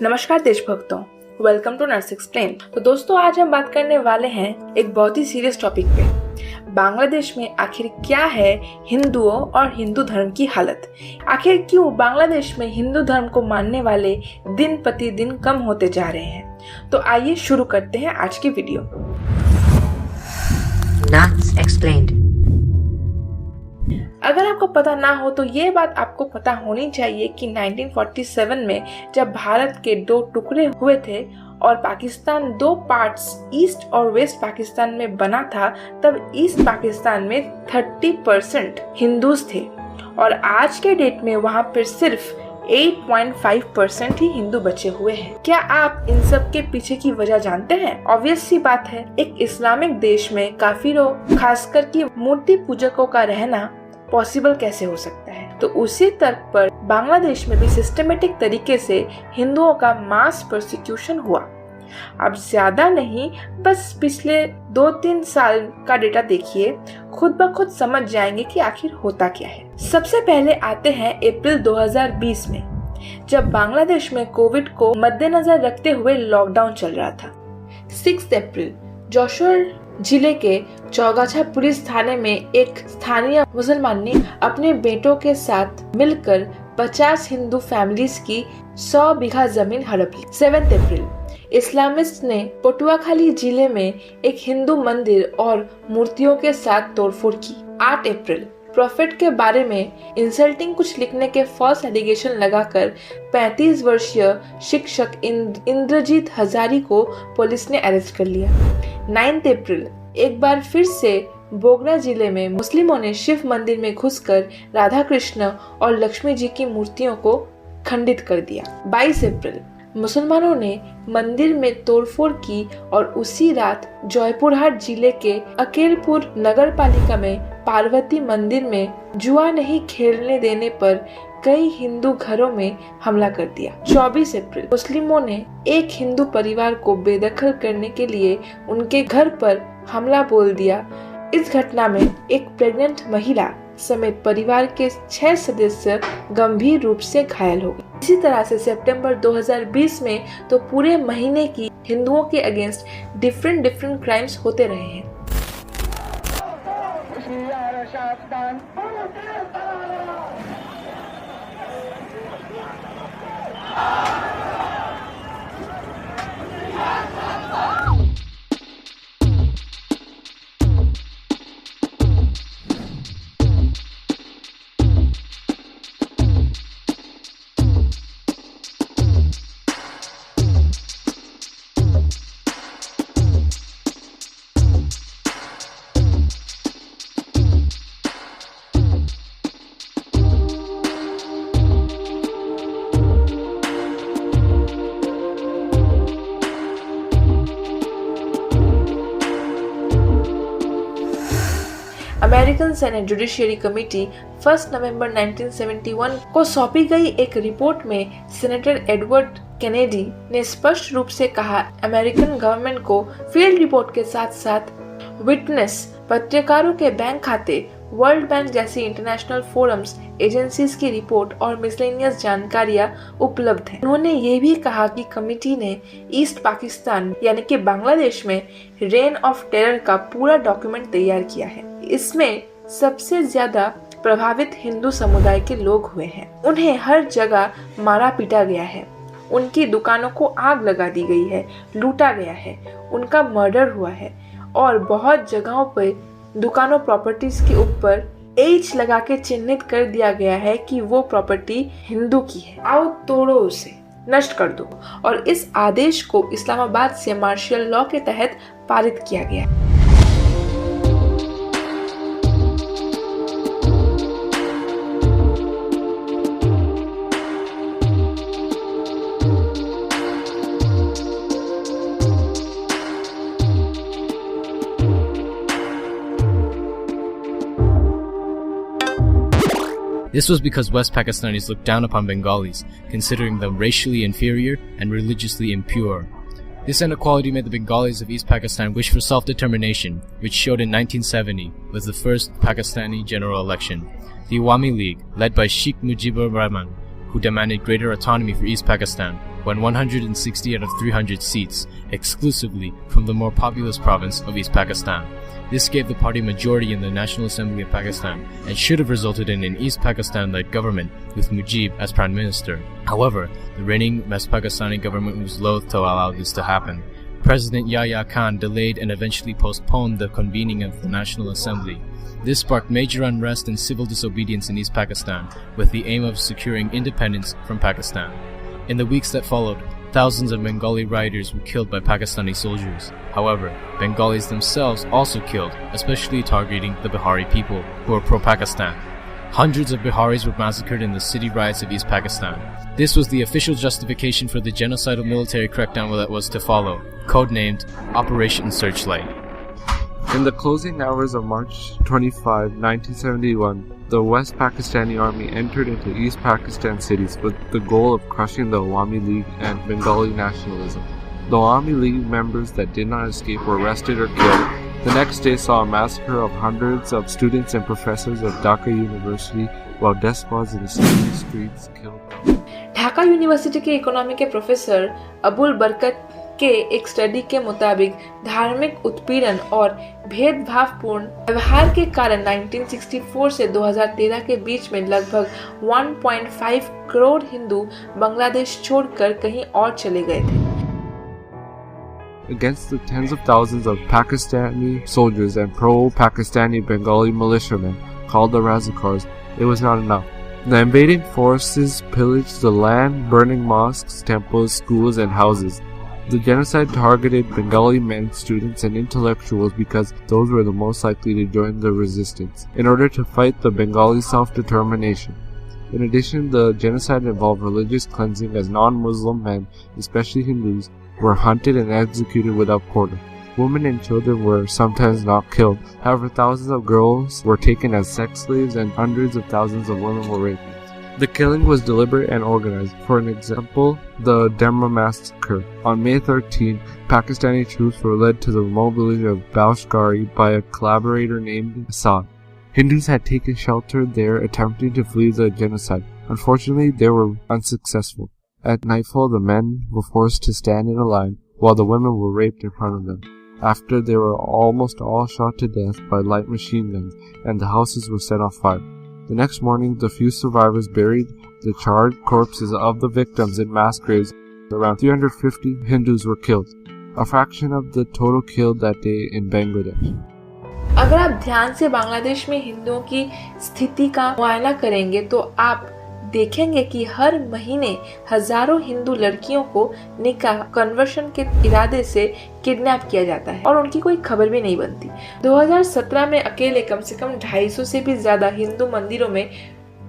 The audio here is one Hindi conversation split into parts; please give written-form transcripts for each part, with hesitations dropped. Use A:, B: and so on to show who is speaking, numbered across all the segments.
A: नमस्कार देशभक्तों, वेलकम टू नर्स एक्सप्लेन। तो दोस्तों, आज हम बात करने वाले हैं एक बहुत ही सीरियस टॉपिक पे। बांग्लादेश में आखिर क्या है हिंदुओं और हिंदू धर्म की हालत। आखिर क्यों बांग्लादेश में हिंदू धर्म को मानने वाले दिन प्रतिदिन कम होते जा रहे हैं। तो आइए शुरू करते हैं आज की वीडियो।
B: Nurse explained.
A: अगर आपको पता ना हो तो ये बात आपको पता होनी चाहिए कि 1947 में जब भारत के दो टुकड़े हुए थे और पाकिस्तान दो पार्ट्स ईस्ट और वेस्ट पाकिस्तान में बना था, तब ईस्ट पाकिस्तान में 30% हिंदूज थे और आज के डेट में वहाँ पर सिर्फ 8.5% ही हिंदू बचे हुए हैं। क्या आप इन सब के पीछे की वजह जानते हैं? ऑब्वियस सी बात है, एक इस्लामिक देश में काफिरों खासकर की मूर्ति पूजकों का रहना पॉसिबल कैसे हो सकता है। तो उसी तर्क पर बांग्लादेश में भी सिस्टमेटिक तरीके से हिंदुओं का मास प्रोसिक्यूशन हुआ। अब ज्यादा नहीं, बस पिछले 2-3 साल का डेटा देखिए, खुद ब खुद समझ जाएंगे कि आखिर होता क्या है। सबसे पहले आते हैं अप्रैल 2020 में, जब बांग्लादेश में कोविड को मद्देनजर रखते हुए लॉकडाउन चल रहा था। 6 अप्रैल जोशोर जिले के चौगाछा पुलिस थाने में एक स्थानीय मुसलमान ने अपने बेटों के साथ मिलकर 50 हिंदू फैमिलीज की 100 बीघा जमीन हड़प ली। 7 अप्रैल इस्लामिस्ट ने पटुआखाली जिले में एक हिंदू मंदिर और मूर्तियों के साथ तोड़फोड़ की। 8 अप्रैल प्रॉफिट के बारे में इंसल्टिंग कुछ लिखने के फॉल्स एलिगेशन लगाकर 35 वर्षीय शिक्षक इंद्रजीत हजारी को पुलिस ने अरेस्ट कर लिया। 9 अप्रैल एक बार फिर से बोगरा जिले में मुस्लिमों ने शिव मंदिर में घुसकर राधा कृष्ण और लक्ष्मी जी की मूर्तियों को खंडित कर दिया। 22 अप्रैल मुसलमानों ने मंदिर में तोड़फोड़ की और उसी रात जयपुरहाट जिले के अकेलपुर नगर पालिका में पार्वती मंदिर में जुआ नहीं खेलने देने पर कई हिंदू घरों में हमला कर दिया। 24 अप्रैल मुस्लिमों ने एक हिंदू परिवार को बेदखल करने के लिए उनके घर पर हमला बोल दिया। इस घटना में एक प्रेग्नेंट महिला समेत परिवार के 6 सदस्य गंभीर रूप से घायल हो गए। इसी तरह से सितंबर 2020 में तो पूरे महीने की हिंदुओं के अगेंस्ट डिफरेंट क्राइम्स होते रहे हैं। अमेरिकन सेनेट जुडिशियरी कमेटी 1 नवंबर 1971 को सौंपी गई एक रिपोर्ट में सेनेटर एडवर्ड कैनेडी ने स्पष्ट रूप से कहा, अमेरिकन गवर्नमेंट को फील्ड रिपोर्ट के साथ साथ विटनेस, पत्रकारों के बैंक खाते, वर्ल्ड बैंक जैसी इंटरनेशनल फोरम्स, एजेंसीज की रिपोर्ट और मिसलेनियस जानकारियां उपलब्ध हैं। उन्होंने ये भी कहा कि कमेटी ने ईस्ट पाकिस्तान यानी कि बांग्लादेश में रेन ऑफ टेरर का पूरा डॉक्यूमेंट तैयार किया है। इसमें सबसे ज्यादा प्रभावित हिंदू समुदाय के लोग हुए हैं। उन्हें हर जगह मारा पीटा गया है, उनकी दुकानों को आग लगा दी गई है, लूटा गया है, उनका मर्डर हुआ है और बहुत जगहों पर दुकानों प्रॉपर्टीज के ऊपर एच लगा के चिन्हित कर दिया गया है कि वो प्रॉपर्टी हिंदू की है, आओ तोड़ो उसे, नष्ट कर दो। और इस आदेश को इस्लामाबाद से मार्शल लॉ के तहत पारित किया गया।
C: This was because West Pakistanis looked down upon Bengalis, considering them racially inferior and religiously impure. This inequality made the Bengalis of East Pakistan wish for self-determination, which showed in 1970 with the first Pakistani general election. The Awami League, led by Sheikh Mujibur Rahman, who demanded greater autonomy for East Pakistan, won 160 out of 300 seats, exclusively from the more populous province of East Pakistan. This gave the party majority in the National Assembly of Pakistan and should have resulted in an East Pakistan-led government with Mujib as Prime Minister. However, the reigning West Pakistani government was loath to allow this to happen. President Yahya Khan delayed and eventually postponed the convening of the National Assembly. This sparked major unrest and civil disobedience in East Pakistan, with the aim of securing independence from Pakistan. In the weeks that followed, thousands of Bengali rioters were killed by Pakistani soldiers. However, Bengalis themselves also killed, especially targeting the Bihari people, who were pro-Pakistan. Hundreds of Biharis were massacred in the city riots of East Pakistan. This was the official justification for the genocidal military crackdown that was to follow, codenamed Operation Searchlight.
B: In the closing hours of March 25, 1971, the West Pakistani Army entered into East Pakistan cities with the goal of crushing the Awami League and Bengali nationalism. The Awami League members that did not escape were arrested or killed. The next day saw a massacre of hundreds of students and professors of Dhaka University, while despots in the city streets killed them.
A: Dhaka university के इकोनॉमी के प्रोफेसर अबुल बरकत के एक स्टडी के मुताबिक धार्मिक उत्पीड़न और भेदभावपूर्ण व्यवहार के कारण 1964 से 2013 के बीच में लगभग 1.5 करोड़ हिंदू बांग्लादेश छोड़कर कहीं और चले गए थे.
B: Against the tens of thousands of Pakistani soldiers and pro-Pakistani Bengali militiamen called the Razakars, it was not enough. The invading forces pillaged the land, burning mosques, temples, schools, and houses. The genocide targeted Bengali men, students, and intellectuals because those were the most likely to join the resistance in order to fight the Bengali self-determination. In addition, the genocide involved religious cleansing as non-Muslim men, especially Hindus, were hunted and executed without quarter. Women and children were sometimes not killed. However, thousands of girls were taken as sex slaves and hundreds of thousands of women were raped. The killing was deliberate and organized. For an example, the Demra massacre. On May 13, Pakistani troops were led to the remote village of Baushgari by a collaborator named Assad. Hindus had taken shelter there, attempting to flee the genocide. Unfortunately, they were unsuccessful. At nightfall, the men were forced to stand in a line, while the women were raped in front of them. After, they were almost all shot to death by light machine guns, and the houses were set on fire. The next morning, the few survivors buried the charred corpses of the victims in mass graves. Around 350 Hindus were killed, a fraction of the total killed that day in Bangladesh.
A: अगर आप ध्यान से बांग्लादेश में हिंदुओं की स्थिति का मुआयना करेंगे तो आप देखेंगे कि हर महीने हजारों हिंदू लड़कियों को निकाह कन्वर्शन के इरादे से किडनैप किया जाता है और उनकी कोई खबर भी नहीं बनती. 2017 में अकेले कम से कम 250 से भी ज्यादा हिंदू मंदिरों में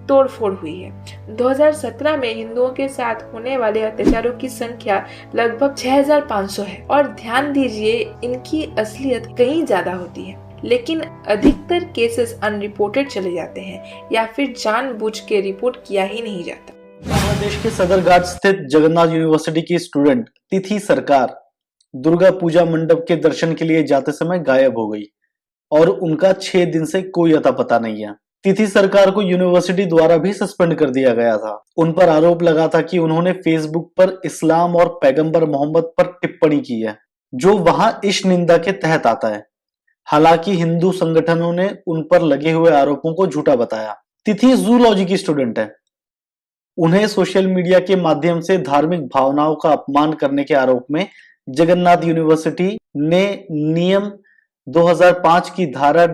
A: तोड़फोड़ हुई है. 2017 में हिंदुओं के साथ होने वाले अत्याचारों की संख्या लगभग 6500 है और ध्यान दीजिए इनकी असलियत कहीं ज्यादा होती है, लेकिन अधिकतर केसेस अनरिपोर्टेड चले जाते हैं या फिर जानबूझ के रिपोर्ट किया ही नहीं जाता.
D: बांग्लादेश के सदरघाट स्थित जगन्नाथ यूनिवर्सिटी की स्टूडेंट तिथि सरकार दुर्गा पूजा मंडप के दर्शन के लिए जाते समय गायब हो गई और उनका 6 दिन से कोई अता पता नहीं है. तिथि सरकार को यूनिवर्सिटी द्वारा भी सस्पेंड कर दिया गया था. उन पर आरोप लगा था कि उन्होंने फेसबुक पर इस्लाम और पैगंबर मोहम्मद पर टिप्पणी की है, जो वहां इश्क निंदा के तहत आता है. हालांकि हिंदू संगठनों ने उन पर लगे हुए आरोपों को झूठा बताया. तिथि जूलॉजी की स्टूडेंट है. उन्हें सोशल मीडिया के माध्यम से धार्मिक भावनाओं का अपमान करने के आरोप में जगन्नाथ यूनिवर्सिटी ने नियम 2005 की धारा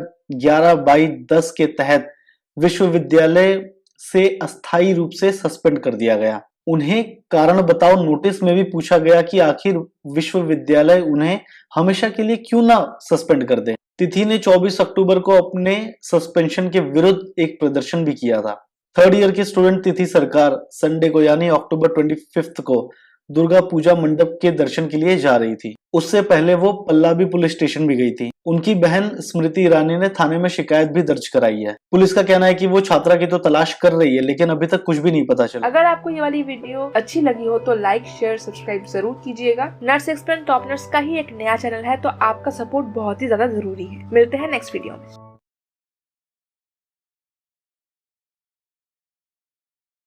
D: 11/10 के तहत विश्वविद्यालय से अस्थायी रूप से सस्पेंड कर दिया गया. उन्हें कारण बताओ नोटिस में भी पूछा गया कि आखिर विश्वविद्यालय उन्हें हमेशा के लिए क्यों ना सस्पेंड कर दे. तिथि ने 24 अक्टूबर को अपने सस्पेंशन के विरुद्ध एक प्रदर्शन भी किया था. 3rd ईयर की स्टूडेंट तिथि सरकार संडे को यानी अक्टूबर 25 को दुर्गा पूजा मंडप के दर्शन के लिए जा रही थी. उससे पहले वो पल्लावी पुलिस स्टेशन भी गई थी. उनकी बहन स्मृति ईरानी ने थाने में शिकायत भी दर्ज कराई है. पुलिस का कहना है कि वो छात्रा की तो तलाश कर रही है, लेकिन अभी तक कुछ भी नहीं पता चला.
A: अगर आपको ये वाली वीडियो अच्छी लगी हो तो लाइक शेयर सब्सक्राइब जरूर कीजिएगा. नर्स एक्सप्लेन टॉप नर्स का ही एक नया चैनल है, तो आपका सपोर्ट बहुत ही ज्यादा जरूरी है. मिलते हैं नेक्स्ट वीडियो में.